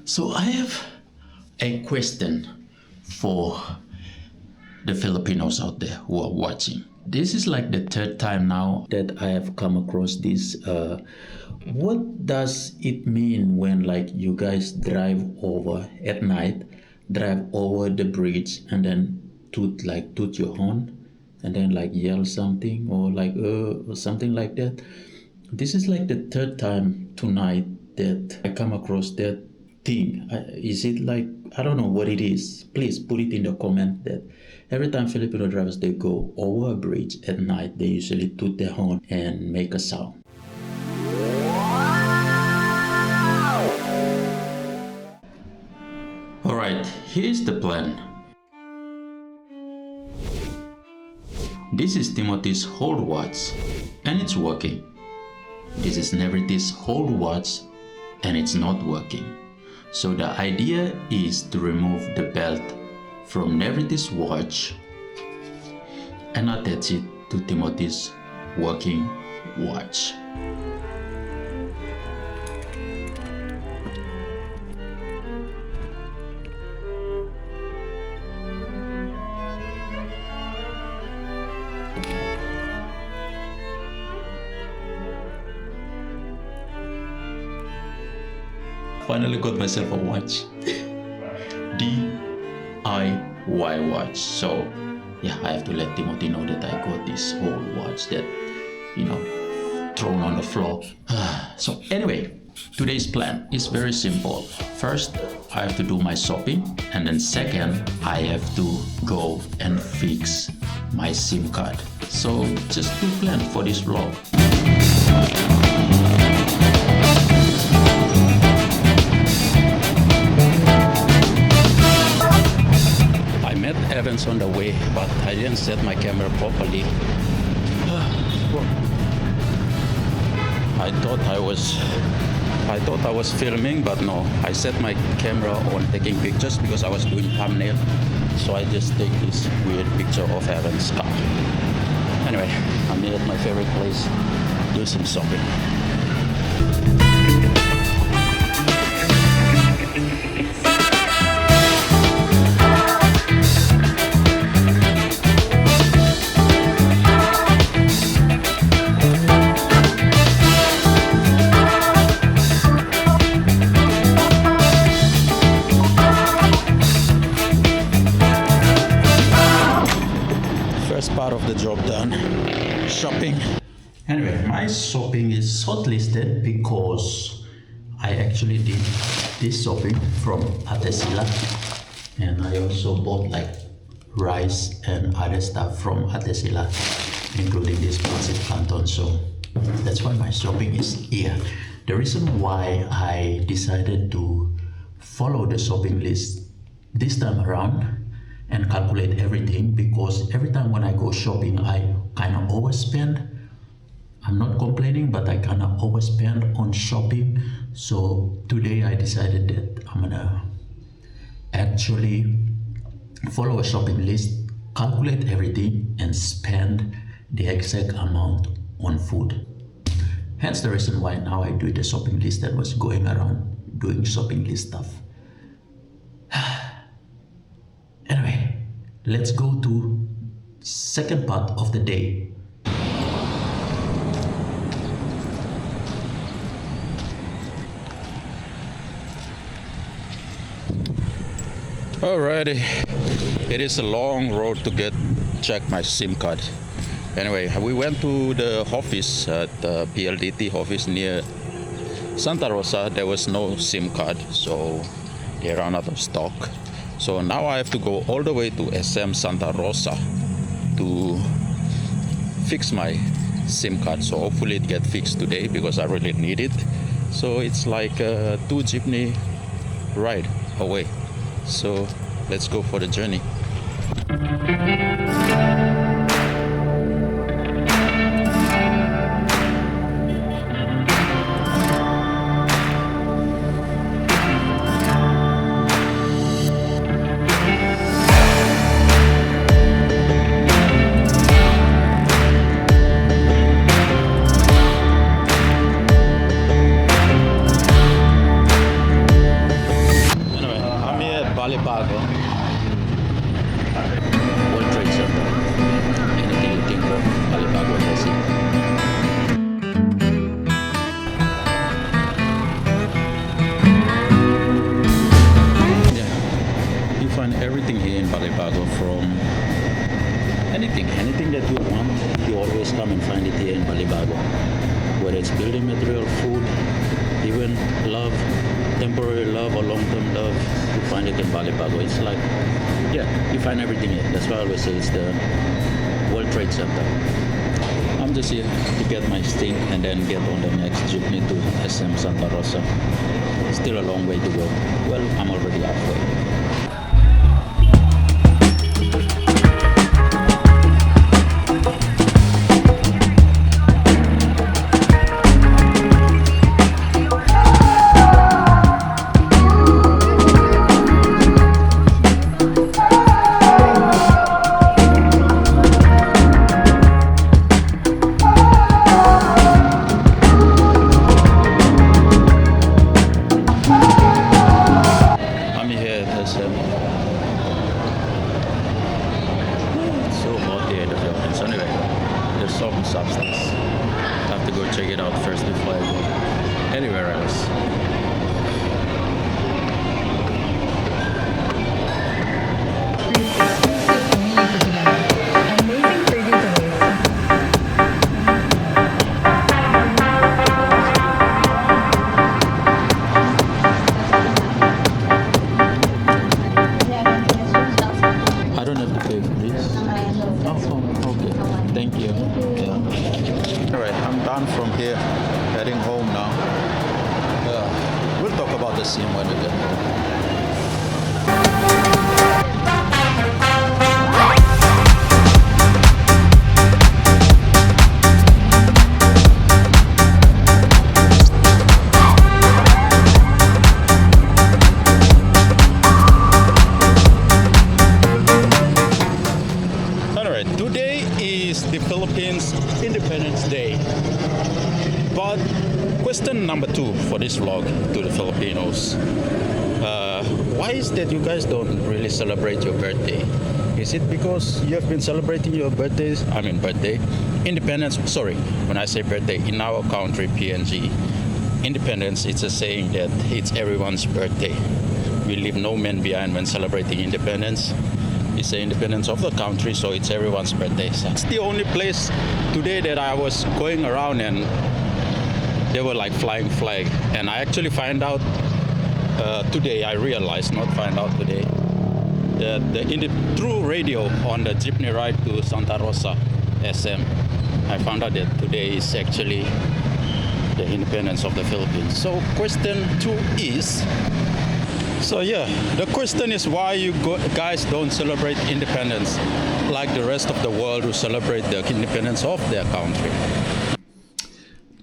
So I have a question for the Filipinos out there who are watching. This is like the third time now that I have come across this. What does it mean when like you guys drive over at night, drive over the bridge and then toot your horn and then like yell something or like something like that? This is like the third time tonight that I come across that thing. Is it like, I don't know what it is. Please put it in the comment that every time Filipino drivers they go over a bridge at night, they usually toot their horn and make a sound. Alright, here's the plan. This is Timothy's whole watch and it's working. This is Nevrity's whole watch and it's not working. So the idea is to remove the belt from Nevrity's watch and attach it to Timothy's working watch. Finally got myself a watch. DIY watch. So yeah, I have to let Timothy know that I got this old watch that, thrown on the floor. So anyway, today's plan is very simple. First, I have to do my shopping, and then second, I have to go and fix my SIM card. So just to plan for this vlog. Evans on the way, but I didn't set my camera properly. I thought I was filming, but no, I set my camera on taking pictures because I was doing thumbnail. So I just take this weird picture of Evans' car. Anyway, I'm here at my favorite place, do some shopping. Part of the job done, shopping. Anyway, my shopping is shortlisted because I actually did this shopping from Tagalia, and I also bought like rice and other stuff from Tagalia, including this plastic canton. So that's why my shopping is here. The reason why I decided to follow the shopping list this time around and calculate everything, because every time when I go shopping I kind of overspend. I'm not complaining, but I kind of overspend on shopping. So today I decided that I'm gonna actually follow a shopping list, calculate everything, and spend the exact amount on food. Hence the reason why now I do the shopping list that was going around doing shopping list stuff. Anyway, let's go to second part of the day. Alrighty, it is a long road to check my SIM card. Anyway, we went to the office at the PLDT office near Santa Rosa. There was no SIM card, so they ran out of stock. So now I have to go all the way to SM Santa Rosa to fix my SIM card. So hopefully it gets fixed today because I really need it. So it's like a 2 jeepney ride away. So let's go for the journey. Balibago, World Trade Center. Anything you think of, Balibago has it. Yeah, you find everything here in Balibago, from anything that you want. You always come and find it here in Balibago. Whether it's building material, food, even love, temporary love or long-term love, you find it in Balibago. It's like, yeah, you find everything here. That's why I always say it's the World Trade Center. I'm just here to get my sting and then get on the next jeepney to SM Santa Rosa. Still a long way to go. Well, I'm already halfway. Substance. I have to go check it out first before I go anywhere else. I don't have to pay for this. Oh, okay. Thank you. Yeah. All right, I'm done from here, heading home now. We'll talk about the scene when we get home. The Philippines Independence Day. But question number 2 for this vlog to the Filipinos. Why is that you guys don't really celebrate your birthday? Is it because you have been celebrating your birthday, independence, sorry, when I say birthday, in our country, PNG, independence, it's a saying that it's everyone's birthday. We leave no man behind when celebrating independence. It's the independence of the country, so it's everyone's birthday. So it's the only place today that I was going around and they were like flying flag. And I actually find out today, I realized, not find out today, that through radio on the jeepney ride to Santa Rosa, SM, I found out that today is actually the independence of the Philippines. So question 2 is, so yeah, the question is why you guys don't celebrate independence like the rest of the world who celebrate the independence of their country.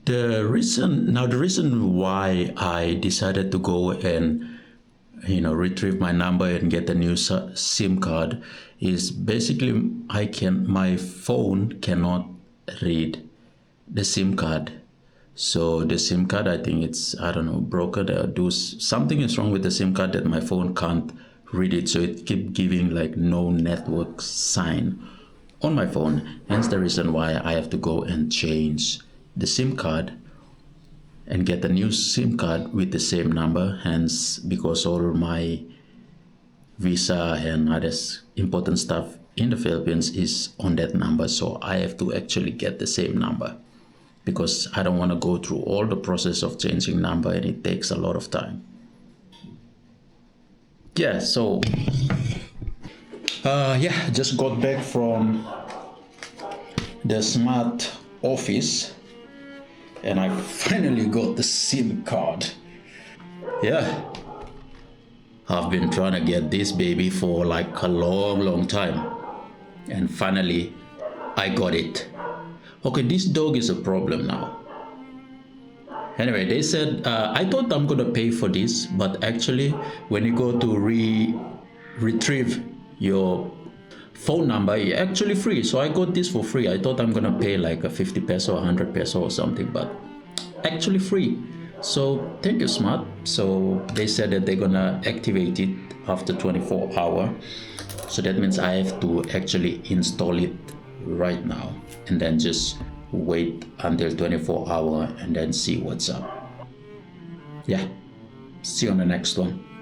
The reason why I decided to go and retrieve my number and get a new SIM card is basically my phone cannot read the SIM card. So the SIM card, I think it's, I don't know, broken or something is wrong with the SIM card that my phone can't read it. So it keep giving like no network sign on my phone. Hence the reason why I have to go and change the SIM card and get a new SIM card with the same number. Hence, because all my visa and other important stuff in the Philippines is on that number. So I have to actually get the same number, because I don't want to go through all the process of changing number and it takes a lot of time. Yeah, so just got back from the smart office and I finally got the SIM card. Yeah, I've been trying to get this baby for like a long time and finally I got it. Okay, this dog is a problem now. Anyway, they said, I thought I'm gonna pay for this, but actually when you go to retrieve your phone number, it's actually free. So I got this for free. I thought I'm gonna pay like a 50 peso, 100 peso or something, but actually free. So thank you, Smart. So they said that they're gonna activate it after 24 hours. So that means I have to actually install it right now and then just wait until 24 hours and then see what's up. Yeah, see you on the next one.